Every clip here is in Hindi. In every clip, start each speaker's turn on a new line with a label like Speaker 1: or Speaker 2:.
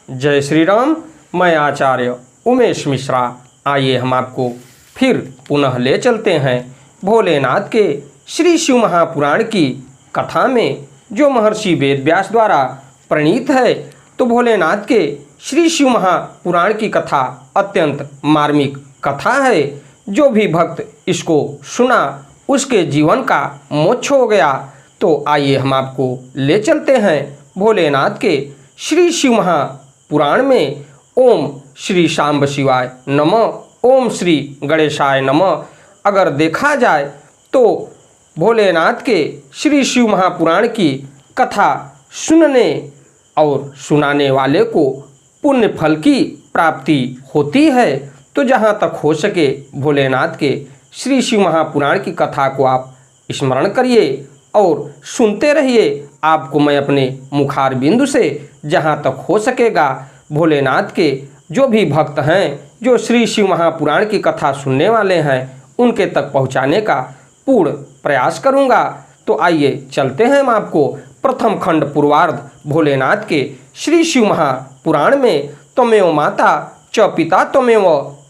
Speaker 1: जय श्री राम। मैं आचार्य उमेश मिश्रा। आइए हम आपको फिर पुनः ले चलते हैं भोलेनाथ के श्री शिव महापुराण की कथा में, जो महर्षि वेद व्यास द्वारा प्रणीत है। तो भोलेनाथ के श्री शिव महापुराण की कथा अत्यंत मार्मिक कथा है। जो भी भक्त इसको सुना उसके जीवन का मोक्ष हो गया। तो आइए हम आपको ले चलते हैं भोलेनाथ के श्री शिव महापुराण में। ओम श्री शांब शिवाय नमः, ओम श्री गणेशाय नमः। अगर देखा जाए तो भोलेनाथ के श्री शिव महापुराण की कथा सुनने और सुनाने वाले को पुण्य फल की प्राप्ति होती है। तो जहाँ तक हो सके भोलेनाथ के श्री शिव महापुराण की कथा को आप स्मरण करिए और सुनते रहिए। आपको मैं अपने मुखार बिंदु से जहाँ तक हो सकेगा भोलेनाथ के जो भी भक्त हैं, जो श्री शिव महापुराण की कथा सुनने वाले हैं, उनके तक पहुँचाने का पूर्ण प्रयास करूँगा। तो आइए चलते हैं हम आपको प्रथम खंड पूर्वार्ध भोलेनाथ के श्री शिव महापुराण में। त्वमेव माता च पिता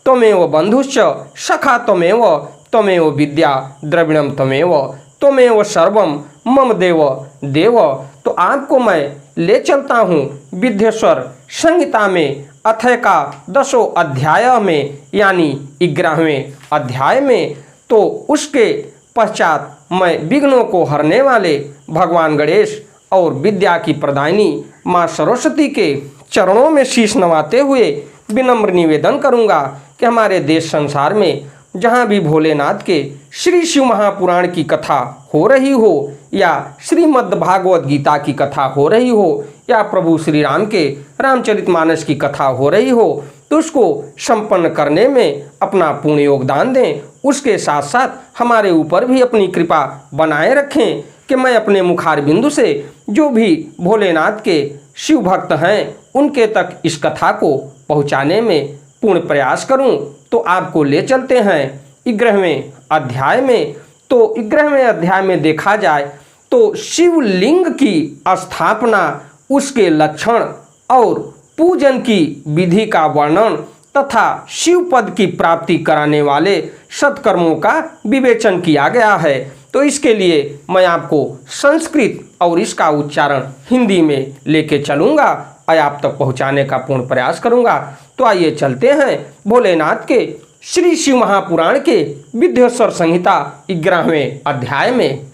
Speaker 1: त्वमेव बंधुश्च सखा त्वमेव विद्या द्रविणम त्वमेव सर्वम मम देव देव। तो आपको मैं ले चलता हूँ विद्येश्वर संहिता में अथय का 10वें अध्याय में, यानी 11वें अध्याय में। तो उसके पश्चात मैं विघ्नों को हरने वाले भगवान गणेश और विद्या की प्रदायिनी माँ सरस्वती के चरणों में शीश नवाते हुए विनम्र निवेदन करूँगा कि हमारे देश संसार में जहाँ भी भोलेनाथ के श्री शिव महापुराण की कथा हो रही हो, या श्रीमद् भागवत गीता की कथा हो रही हो, या प्रभु श्री राम के रामचरितमानस की कथा हो रही हो, तो उसको संपन्न करने में अपना पूर्ण योगदान दें। उसके साथ साथ हमारे ऊपर भी अपनी कृपा बनाए रखें कि मैं अपने मुखार बिंदु से जो भी भोलेनाथ के शिव भक्त हैं उनके तक इस कथा को पहुँचाने में पूर्ण प्रयास करूं। तो आपको ले चलते हैं 11वें अध्याय में। तो 11वें अध्याय में देखा जाए तो शिवलिंग की स्थापना, उसके लक्षण और पूजन की विधि का वर्णन तथा शिव पद की प्राप्ति कराने वाले सत्कर्मों का विवेचन किया गया है। तो इसके लिए मैं आपको संस्कृत और इसका उच्चारण हिंदी में लेके चलूँगा और आप तक पहुँचाने का पूर्ण प्रयास करूँगा। तो आइए चलते हैं भोलेनाथ के श्री शिव महापुराण के विद्येश्वर संहिता 11वें अध्याय में।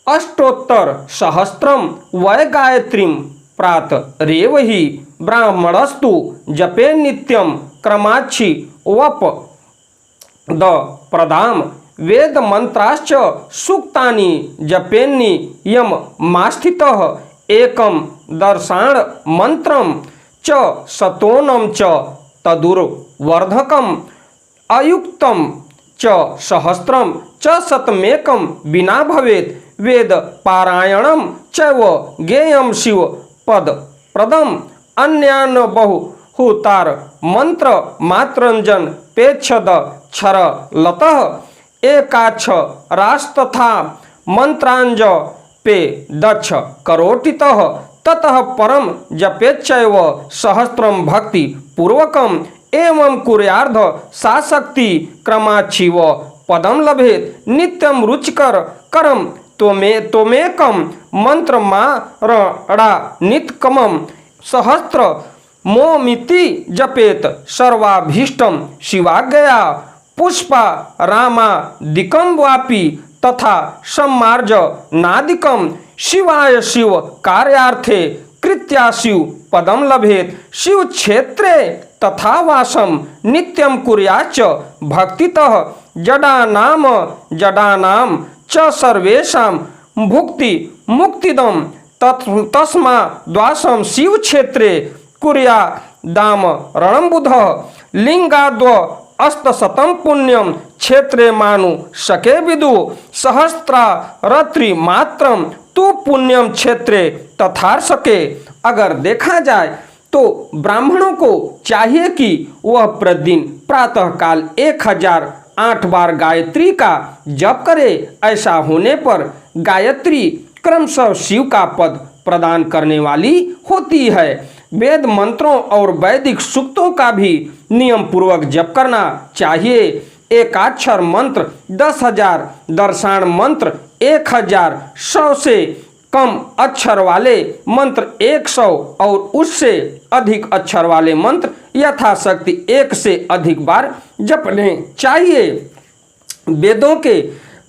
Speaker 1: अष्टोत्तर सहस्त्रम वै गायत्रीम प्रात रेवहि ब्राह्मणस्तु जपे नित्यम क्रमाक्षी वप द प्रदाम वेद मंत्राश्च सूक्तानि जपेन्नि यम मास्थितः एकम दर्शाण मंत्रम च सतोनम च तदुर्वर्धकम अयुक्तम च सहस्त्रम च शतमेकम विना भवेत् वेद पारायणम चैव ज्ञेयम शिव पद प्रदम अन्यान बहुतार मंत्र मात्रंजन पेक्षद क्षर लतः एकाक्ष रास्तथा मंत्रांज पे दक्ष करोटितः ततः परम जपेच्छैव सहस्त्रम भक्ति पूर्वकम एवं कुर्यार्ध साशक्ति क्रमाच्छिव पदम लभेत नित्यम रुचिकर करम त्वमेकम मंत्र मारणा नित्यकमम सहस्त्र मोमिति जपेत सर्वाभीष्टम शिवाज्ञया पुष्पा रामादिकं वापि तथा सम्मार्ज नादिकम शिवाय शिव कार्यार्थे कृत्या शिव पदम लभेत शिव क्षेत्रे तथा वासम नित्यम कुर्याच्च भक्तितः जडानाम च सर्वेषां भुक्ति मुक्तिदम तस्मा द्वासम शिव क्षेत्रे कुर्या दाम रणबुधः लिंगाद्व अस्तशतम पुण्यम क्षेत्रे मानु सके विदु सहस्रारत्रि मात्रम तो पुण्यम क्षेत्रे तथार सके। अगर देखा जाए तो ब्राह्मणों को चाहिए कि वह प्रतिदिन प्रातः काल 1008 बार गायत्री का जप करे। ऐसा होने पर गायत्री क्रमशः शिव का पद प्रदान करने वाली होती है। वेद मंत्रों और वैदिक सूक्तों का भी नियम पूर्वक जप करना चाहिए। एकाक्षर मंत्र 10,000, दर्शान मंत्र 1,000, 100 से कम अक्षर वाले मंत्र 100 और उससे अधिक अक्षर वाले मंत्र यथाशक्ति 1 से अधिक बार जपने चाहिए। वेदों के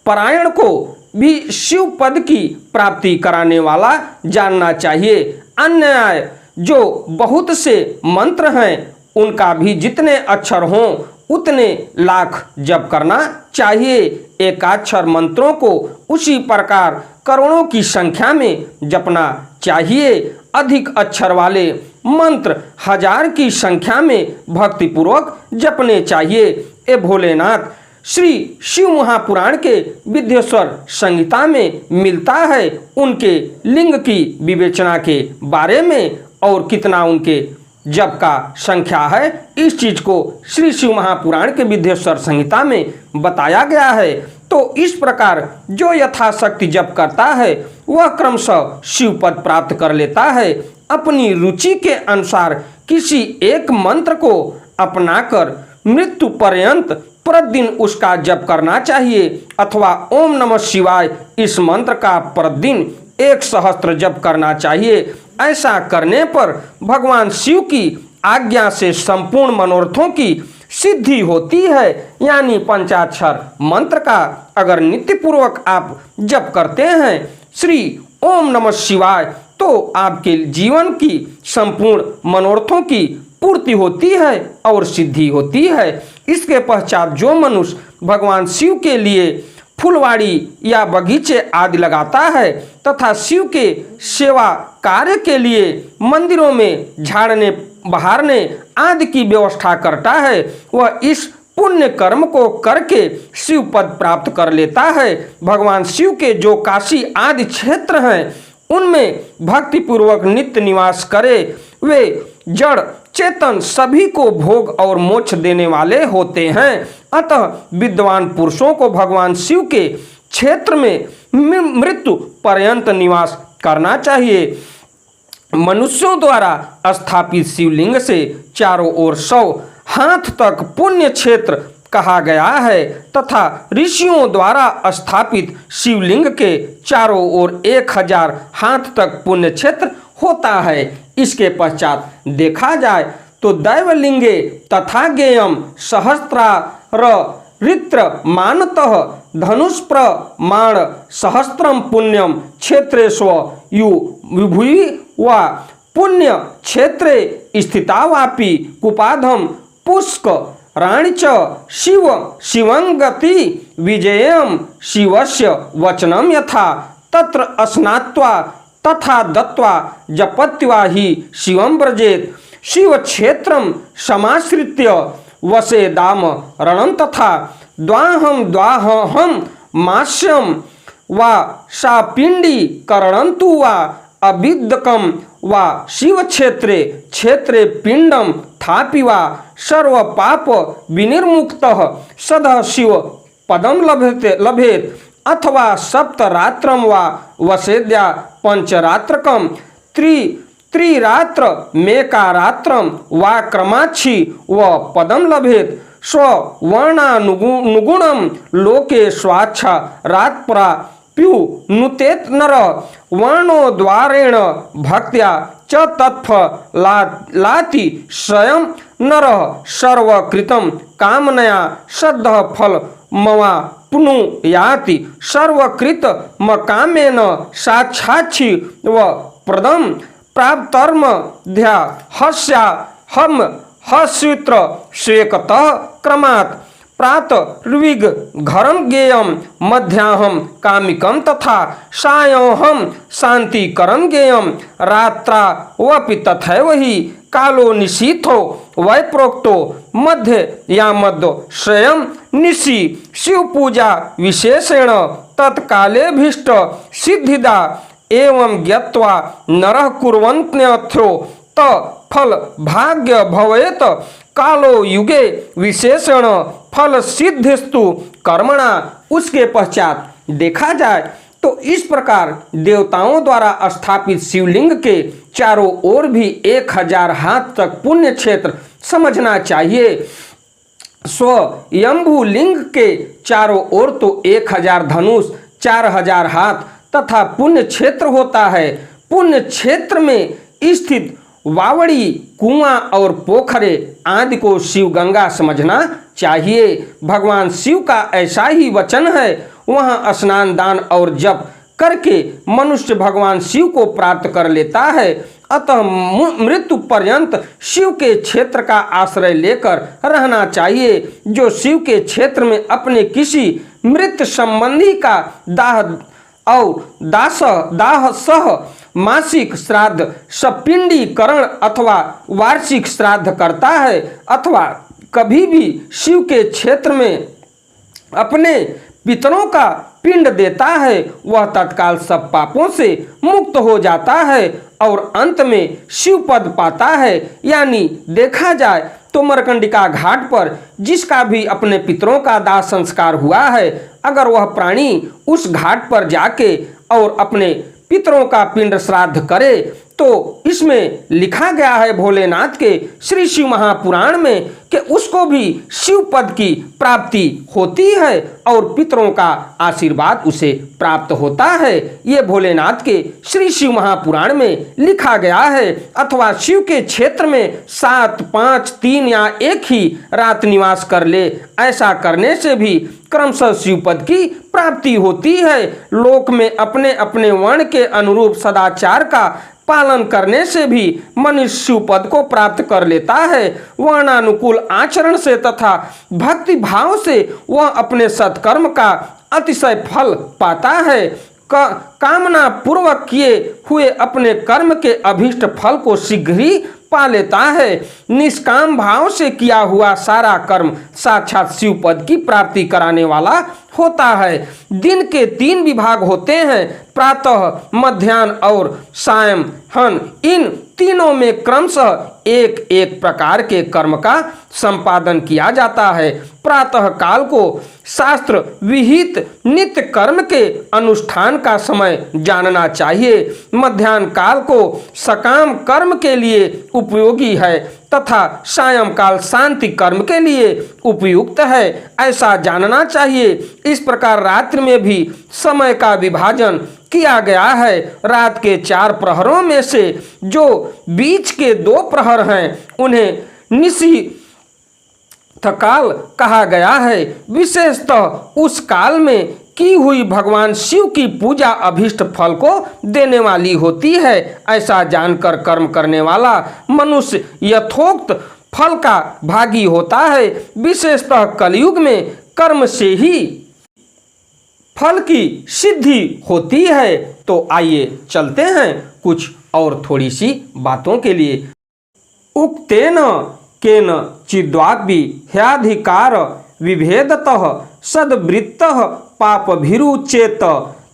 Speaker 1: पारायण को भी शिव पद की प्राप्ति कराने वाला जानना चाहिए। अन्य जो बहुत से मंत्र हैं उनका भी जितने अक्षर हों उतने लाख जप करना चाहिए। एकाक्षर मंत्रों को उसी प्रकार करोड़ों की संख्या में जपना चाहिए। अधिक अक्षर वाले मंत्र 1000 की संख्या में भक्तिपूर्वक जपने चाहिए। ए भोलेनाथ, श्री शिव महापुराण के विद्येश्वर संहिता में मिलता है उनके लिंग की विवेचना के बारे में और कितना उनके जप का संख्या है, इस चीज को श्री शिव महापुराण के विद्येश्वर संहिता में बताया गया है। तो इस प्रकार जो यथाशक्ति जप करता है वह क्रमशः शिव पद प्राप्त कर लेता है। अपनी रुचि के अनुसार किसी एक मंत्र को अपनाकर मृत्यु पर्यंत प्रतिदिन उसका जप करना चाहिए, अथवा ओम नमः शिवाय इस मंत्र का प्रतिदिन 1 सहस्त्र जप करना चाहिए। ऐसा करने पर भगवान शिव की आज्ञा से संपूर्ण मनोरथों की सिद्धि होती है। यानी पंचाक्षर मंत्र का अगर नित्य पूर्वक आप जप करते हैं श्री ओम नमः शिवाय, तो आपके जीवन की संपूर्ण मनोरथों की पूर्ति होती है और सिद्धि होती है। इसके पश्चात जो मनुष्य भगवान शिव के लिए फुलवाड़ी या बगीचे आदि लगाता है तथा शिव के सेवा कार्य के लिए मंदिरों में झाड़ने बहारने आदि की व्यवस्था करता है, वह इस पुण्य कर्म को करके शिव पद प्राप्त कर लेता है। भगवान शिव के जो काशी आदि क्षेत्र हैं उनमें भक्ति पूर्वक नित्य निवास करे, वे जड़ चेतन सभी को भोग और मोक्ष देने वाले होते हैं। अतः विद्वान पुरुषों को भगवान शिव के क्षेत्र में मृत्यु पर्यंत निवास करना चाहिए। मनुष्यों द्वारा स्थापित शिवलिंग से चारों ओर 100 हाथ तक पुण्य क्षेत्र कहा गया है तथा ऋषियों द्वारा स्थापित शिवलिंग के चारों ओर 1000 हाथ तक पुण्य क्षेत्र होता है। इसके पश्चात देखा जाए तो दैवलिंगे तथा गेयम सहस्रार रित्र मानतः धनुष्प्रमाण सहस्त्रम पुण्यम क्षेत्रेष्व यु विभुवि वा पुण्य क्षेत्रे स्थितावापि कुपाधम पुष्क राणिच शिव शिवंगति विजयम शिवस्य वचनम यथा तत्र स्नात्वा तथा दत्वा जपत्वा ही शिवं व्रजेत शिव क्षेत्रम समाश्रित्य वसे दाम रणम तथा द्वाहम मास्यम वा सापिंडी करणंतु वा अविद्यकम वा शिव क्षेत्रे पिंडम थापि वा सर्व पाप विनिर्मुक्तः सदा शिव पदम लभेत अथवा सप्तरात्रम वा वसेद्या पंचरात्रकम त्रिरात्र मेकारात्रम वा क्रमाक्षी व पदम लभेत स्ववर्णानुगुणम लोके स्वाच्छा रात्परा प्यु नुतेत नर वर्णोद्वारेण भक्त्या च तत्फ लाति स्वयं नर सर्वकृतं कामनया श्रद्धा फल मवा पुनु याति सर्वकृत मकामेन साक्षाक्षी व प्रदम प्राप्तर्म ध्या हस्या हम हस्वित्र स्वेकतः क्रमात् प्रात ऋग घरम गेयम मध्याहम कामिकम तथा सायोहम शांतिकरम गेयम रात्रा वपि तथैव ही कालो निशीथो वै प्रोक्तो मध्य या मध्य स्वयं निशि शिव पूजा विशेषेण तत्काले भीष्ट सिद्धिदा एवं ज्ञात्वा नरः कुर्वन्त्यथो त फल भाग्य भवेत कालो युगे विशेषण फल सिद्धिस्तु कर्मणा। उसके पश्चात देखा जाए तो इस प्रकार देवताओं द्वारा स्थापित शिवलिंग के चारों ओर भी 1000 हाथ तक पुण्य क्षेत्र समझना चाहिए। स्वयंभू लिंग के चारों ओर तो 1000 धनुष, 4000 हाथ तथा पुण्य क्षेत्र होता है। पुण्य क्षेत्र में स्थित वावड़ी, कुआं और पोखरे आदि को शिव गंगा समझना चाहिए। भगवान शिव का ऐसा ही वचन है, वहां स्नान, दान और जप करके मनुष्य भगवान शिव को प्राप्त कर लेता है। अतः मृत्यु पर्यंत शिव के क्षेत्र का आश्रय लेकर रहना चाहिए। जो शिव के क्षेत्र में अपने किसी मृत संबंधी का दाह सह मासिक श्राद्ध, सपिंडीकरण अथवा वार्षिक श्राद्ध करता है, अथवा कभी भी शिव के क्षेत्र में अपने पितरों का पिंड देता है, वह तत्काल सब पापों से मुक्त हो जाता है और अंत में शिव पद पाता है। यानी देखा जाए तो मरकंडिका घाट पर जिसका भी अपने पितरों का दाह संस्कार हुआ है, अगर वह प्राणी उस घाट पर जाके और अपने पितरों का पिंड श्राद्ध करे तो इसमें लिखा गया है भोलेनाथ के श्री शिव महापुराण में कि उसको भी शिव पद की प्राप्ति होती है और पितरों का आशीर्वाद उसे प्राप्त होता है। ये भोलेनाथ के श्री शिव महापुराण में लिखा गया है। अथवा शिव के क्षेत्र में 7, 5, 3 या 1 ही रात निवास कर ले, ऐसा करने से भी क्रमशः शिव पद की प्राप्ति होती है। लोक में अपने अपने वर्ण के अनुरूप सदाचार का पालन करने से भी मनुष्य शिव पद को प्राप्त कर लेता है। वर्णानुकूल आचरण से तथा भक्ति भाव से वह अपने सत्कर्म का अतिशय फल पाता है। कामना पूर्वक किए हुए अपने कर्म के अभीष्ट फल को शीघ्र ही पा लेता है। निष्काम भाव से किया हुआ सारा कर्म साक्षात शिव पद की प्राप्ति कराने वाला होता है। दिन के 3 विभाग होते हैं, प्रातः, मध्याह्न और सायंहन। इन तीनों में क्रमशः एक एक प्रकार के कर्म का संपादन किया जाता है। प्रातः काल को शास्त्र विहित नित्य कर्म के अनुष्ठान का समय जानना चाहिए। मध्याह्न काल को सकाम कर्म के लिए उपयोगी है तथा सायंकाल शांति कर्म के लिए उपयुक्त है, ऐसा जानना चाहिए। इस प्रकार रात्रि में भी समय का विभाजन किया गया है। रात के 4 प्रहरों में से जो बीच के 2 प्रहर हैं उन्हें निशी काल कहा गया है। विशेषतः उस काल में की हुई भगवान शिव की पूजा अभीष्ट फल को देने वाली होती है। ऐसा जानकर कर्म करने वाला मनुष्य यथोक्त फल का भागी होता है। विशेषतः कलयुग में कर्म से ही फल की सिद्धि होती है। तो आइए चलते हैं कुछ और थोड़ी सी बातों के लिए। उक्तेन केन चिद्वापि ह्याधिकार विभेदतः सद्वृत्तः पापभिरुचेत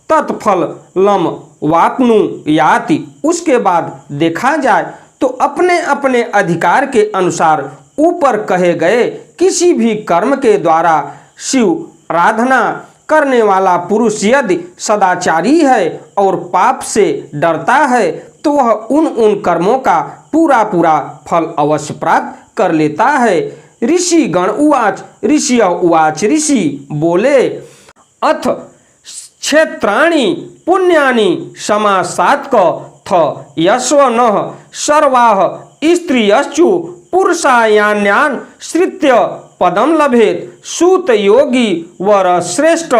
Speaker 1: तत्फल लम वाप्नुयाति। उसके बाद देखा जाए तो अपने अपने अधिकार के अनुसार ऊपर कहे गए किसी भी कर्म के द्वारा शिव आराधना करने वाला पुरुष यदि सदाचारी है और पाप से डरता है तो वह उन कर्मों का पूरा फल अवश्य प्राप्त कर लेता है। ऋषि गण उवाच ऋषि उवाच ऋषि बोले अथ क्षेत्राणि पुण्यानि समासात्क थ यस्वनः सर्वाः स्त्रियश्चु पुरुषायान्यान् श्रित्य पदम लभेत। सूत योगी वर श्रेष्ठ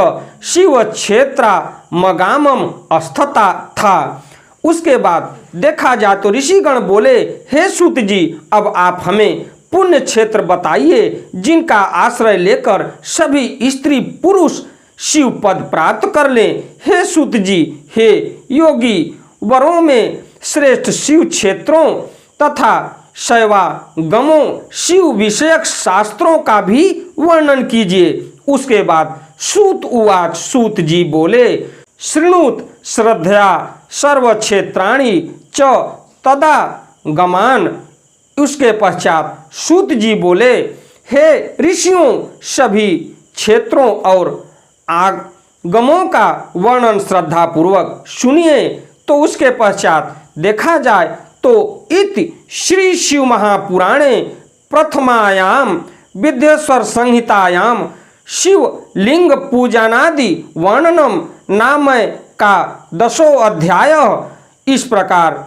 Speaker 1: शिव क्षेत्रा मगामम अस्थता था। उसके बाद देखा जाए तो ऋषिगण बोले, हे सूत जी, अब आप हमें पुण्य क्षेत्र बताइए जिनका आश्रय लेकर सभी स्त्री पुरुष शिव पद प्राप्त कर लें। हे सूत जी, हे योगी, वरों में श्रेष्ठ शिव क्षेत्रों तथा शैवागमों शिव विषयक शास्त्रों का भी वर्णन कीजिए। उसके बाद सूत उवाच सूत जी बोले, शृणुत श्रद्धया सर्व क्षेत्राणि च तदा गमान। उसके पश्चात सूत जी बोले, हे ऋषियों, सभी क्षेत्रों और गमों का वर्णन श्रद्धापूर्वक सुनिए। तो उसके पश्चात देखा जाए तो इति श्री शिव महापुराणे प्रथमायाम विद्येश्वर संहितायाम शिवलिंग पूजनादि वर्णनम नामय का 10वां अध्याय। इस प्रकार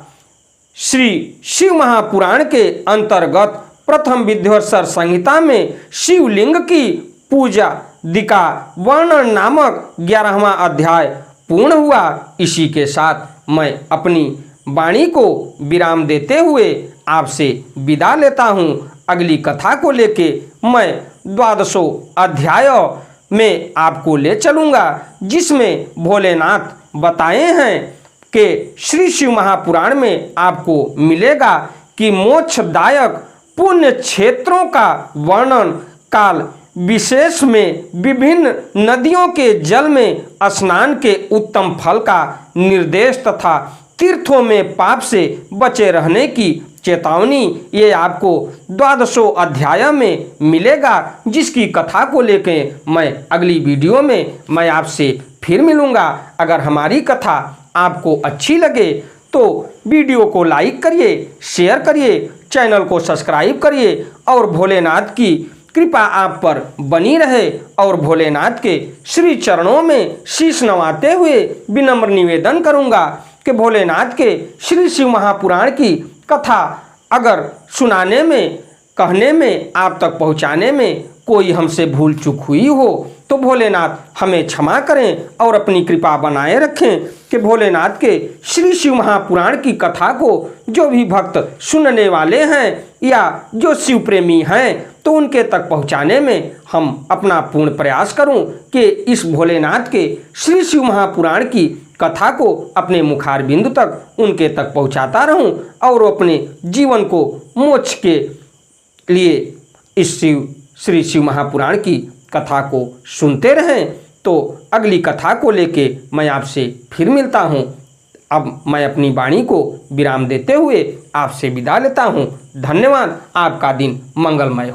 Speaker 1: श्री शिव महापुराण के अंतर्गत प्रथम विद्येश्वर संहिता में शिवलिंग की पूजा दिका वर्णन नामक 11वां अध्याय पूर्ण हुआ। इसी के साथ मैं अपनी वाणी को विराम देते हुए आपसे विदा लेता हूँ। अगली कथा को लेके मैं 12वां अध्याय में आपको ले चलूँगा, जिसमें भोलेनाथ बताए हैं कि श्री शिव महापुराण में आपको मिलेगा कि मोक्षदायक पुण्य क्षेत्रों का वर्णन, काल विशेष में विभिन्न नदियों के जल में स्नान के उत्तम फल का निर्देश तथा तीर्थों में पाप से बचे रहने की चेतावनी, ये आपको 12वां अध्याय में मिलेगा, जिसकी कथा को लेके मैं अगली वीडियो में मैं आपसे फिर मिलूँगा। अगर हमारी कथा आपको अच्छी लगे तो वीडियो को लाइक करिए, शेयर करिए, चैनल को सब्सक्राइब करिए और भोलेनाथ की कृपा आप पर बनी रहे। और भोलेनाथ के श्री चरणों में शीश नवाते हुए विनम्र निवेदन करूंगा कि भोलेनाथ के श्री शिव महापुराण की कथा अगर सुनाने में, कहने में, आप तक पहुंचाने में कोई हमसे भूल चूक हुई हो तो भोलेनाथ हमें क्षमा करें और अपनी कृपा बनाए रखें कि भोलेनाथ के श्री शिव महापुराण की कथा को जो भी भक्त सुनने वाले हैं या जो शिव प्रेमी हैं तो उनके तक पहुंचाने में हम अपना पूर्ण प्रयास करूं कि इस भोलेनाथ के श्री शिव महापुराण की कथा को अपने मुखारबिंद तक उनके तक पहुंचाता रहूं और अपने जीवन को मोक्ष के लिए इस श्री शिव महापुराण की कथा को सुनते रहें। तो अगली कथा को लेके मैं आपसे फिर मिलता हूँ। अब मैं अपनी वाणी को विराम देते हुए आपसे विदा लेता हूँ। धन्यवाद। आपका दिन मंगलमय हो।